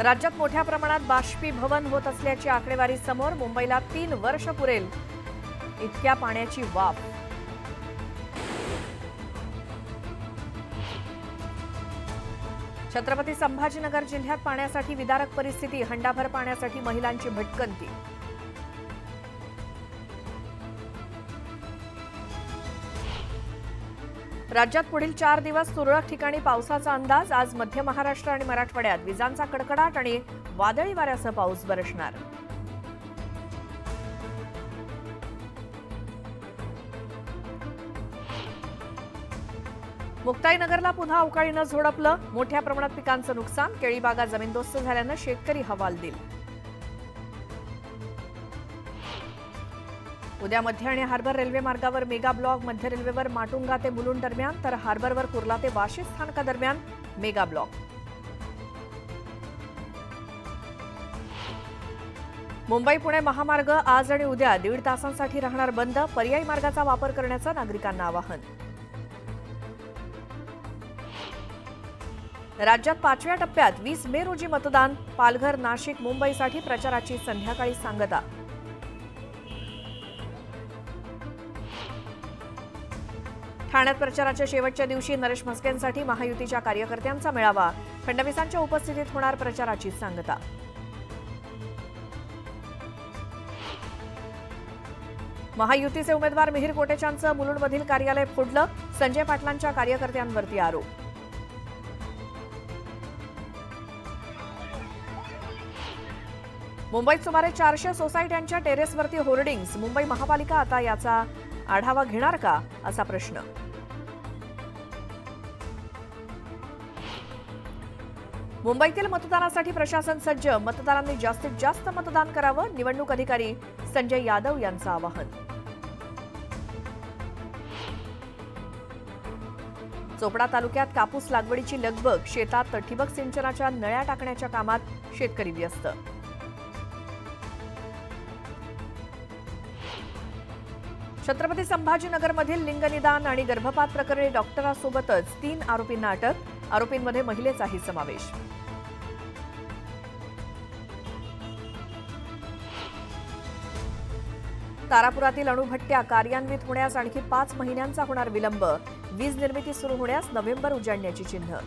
राज्यात मोठ्या प्रमाणात बाष्पीभवन होत असल्याची आकडेवारी समोर। मुंबईला 3 वर्ष पुरेल इतक्या पाण्याची वाफ। छत्रपती संभाजीनगर जिल्ह्यात पाण्यासाठी विदारक परिस्थिती। हंडाभर पाण्यासाठी महिलांची भटकंती। राज्यात पुढील 4 दिवस तुरळक ठिकाणी पावसाचा अंदाज। आज मध्य महाराष्ट्र आणि मराठवाड्यात विजांचा कडकडाट आणि वादळी वाऱ्यासह पाऊस बरसणार। मुक्ताईनगरला पुन्हा अवकाळीनं झोडपलं। मोठ्या प्रमाणात पिकांचं नुकसान। केळी बागा जमीनदोस्त झाल्यानं शेतकरी हवालदिल। उद्या मध्य आणि हार्बर रेल्वे मार्गावर मेगा ब्लॉक। मध्य रेल्वेवर माटुंगा ते मुलुंड दरम्यान तर हार्बरवर कुर्ला ते वाशी स्थानकादरम्यान मेगा ब्लॉक। मुंबई पुणे महामार्ग आज आणि उद्या 1.5 तासांसाठी राहणार बंद। पर्यायी मार्गाचा वापर करण्याचं नागरिकांना आवाहन। राज्यात 5व्या टप्प्यात 20 मे रोजी मतदान। पालघर, नाशिक, मुंबईसाठी प्रचाराची संध्याकाळी सांगता। ठाण्यात प्रचाराच्या शेवटच्या दिवशी नरेश म्हस्केंसाठी महायुतीच्या कार्यकर्त्यांचा मेळावा। फडणवीसांच्या उपस्थितीत होणार प्रचाराची सांगता। महायुतीचे उमेदवार मिहिर कोटेचांचं मुलुंडमधील कार्यालय फोडलं। संजय पाटलांच्या कार्यकर्त्यांवरती आरोप। मुंबईत सुमारे 400 सोसायट्यांच्या टेरेसवरती होर्डिंग्स। मुंबई महापालिका आता याचा आढावा घेणार का, असा प्रश्न। मुंबईतील मतदानासाठी प्रशासन सज्ज। मतदारांनी जास्तीत जास्त मतदान करावं। निवडणूक अधिकारी संजय यादव यांचं आवाहन। चोपडा तालुक्यात कापूस लागवडीची लगबग। शेतात ठिबक सिंचनाच्या नळ्या टाकण्याच्या कामात शेतकरी व्यस्त। छत्रपती संभाजीनगरमधील लिंगनिदान आणि गर्भपात प्रकरणी डॉक्टरांसोबतच 3 आरोपींना अटक। आरोपींमध्ये महिलेचाही समावेश। तारापुरातील अणुभट्ट्या कार्यान्वित होण्यास आणखी 5 महिन्यांचा होणार विलंब। वीज निर्मिती सुरू होण्यास नोव्हेंबर उजाडण्याची चिन्ह।